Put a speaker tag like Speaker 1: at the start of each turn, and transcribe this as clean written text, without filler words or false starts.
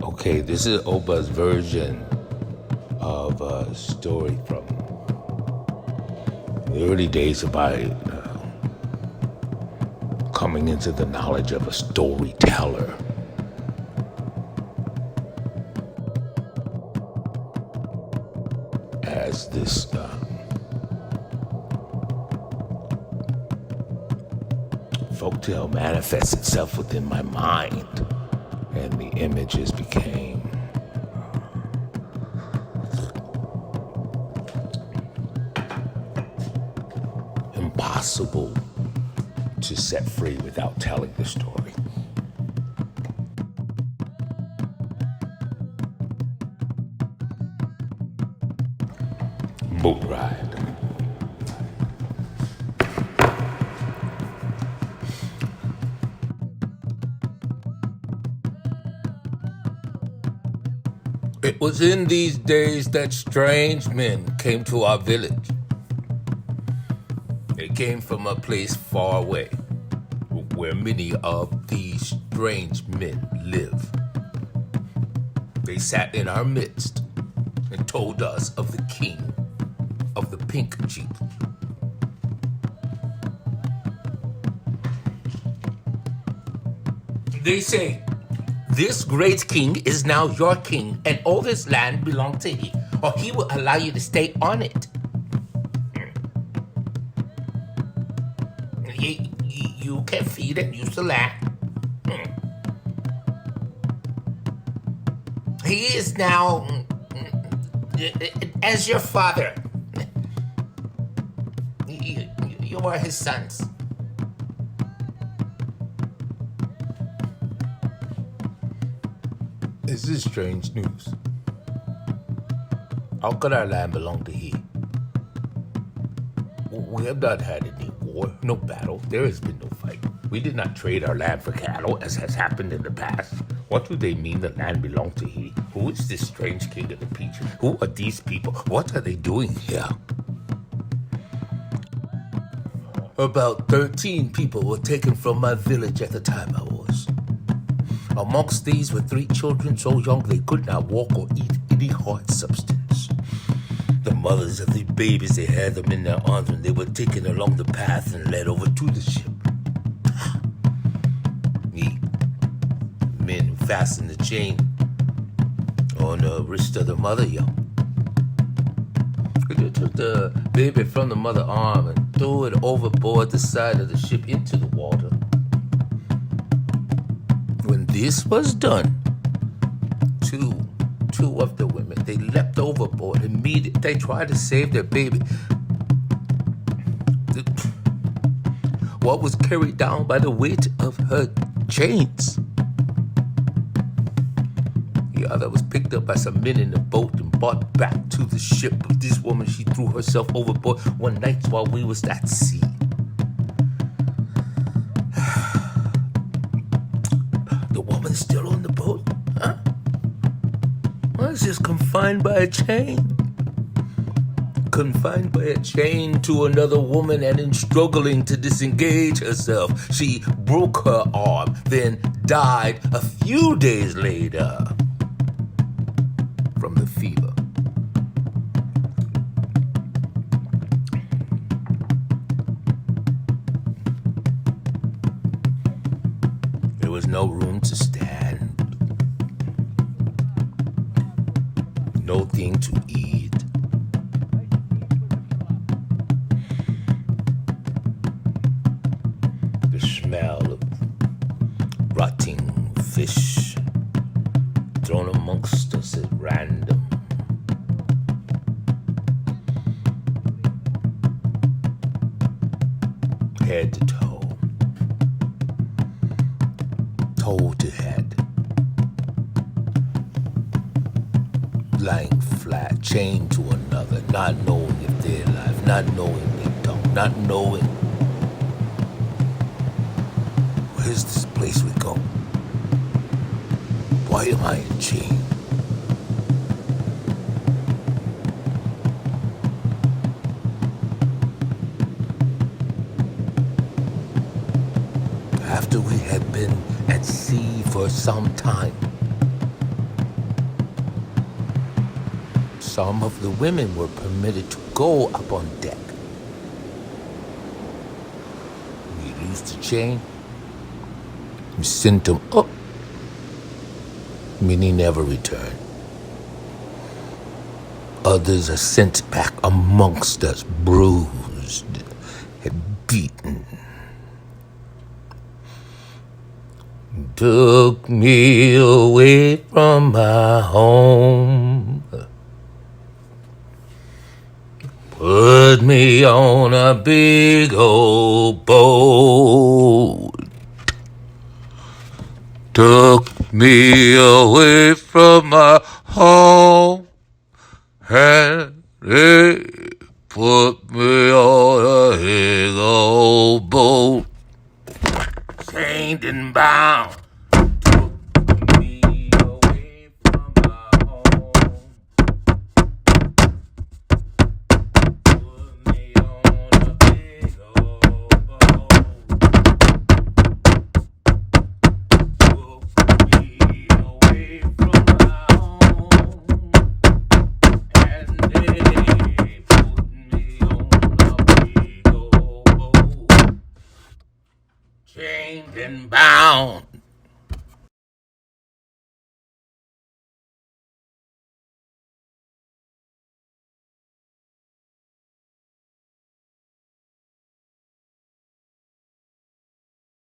Speaker 1: Okay, this is Oba's version of a story from the early days of my coming into the knowledge of a storyteller. As this folktale manifests itself within my mind, and the images became impossible to set free without telling the story. Boat ride. It was in these days that strange men came to our village. They came from a place far away, where many of these strange men live. They sat in our midst and told us of the king of the Pink Jeep. They say, "This great king is now your king, and all this land belongs to him, or he will allow you to stay on it. You can feed and use the land. He is now as your father. You are his sons." This is strange news. How could our land belong to he? We have not had any war, no battle. There has been no fight. We did not trade our land for cattle, as has happened in the past. What do they mean the land belonged to he? Who is this strange king of the peach? Who are these people? What are they doing here? About 13 people were taken from my village at the time I was. Amongst these were 3 children so young they could not walk or eat any hard substance. The mothers of the babies, they had them in their arms when they were taken along the path and led over to the ship. The men who fastened the chain on the wrist of the mother young. They took the baby from the mother arm and threw it overboard the side of the ship into the water. When this was done, two of the women, they leapt overboard immediately. They tried to save their baby. What was carried down by the weight of her chains. The other was picked up by some men in the boat and brought back to the ship. But this woman, she threw herself overboard one night while we was at sea. The woman's still on the boat, huh? Well, it's just confined by a chain. Confined by a chain to another woman, and in struggling to disengage herself, she broke her arm, then died a few days later from the fever. There was no room to stand, no thing to eat. The smell of rotting fish thrown amongst us at random. Head to toe, toe to head, lying flat, chained to another, not knowing if they're alive, not knowing their tongue, not knowing where's this place we go. Why am I in chains? After we had been at sea for some time, Some of the women were permitted to go up on deck. We lose the chain, we sent them up. Many never return. Others are sent back amongst us, bruised and beaten. Took me away from my home. Put me on a big old boat. Took me away from my home. And they put me on a big old boat. Chained and bound. Took me away from my home. Put me on a big old boat. Took me away from my home. And they put me on a big old boat. Chained and bound.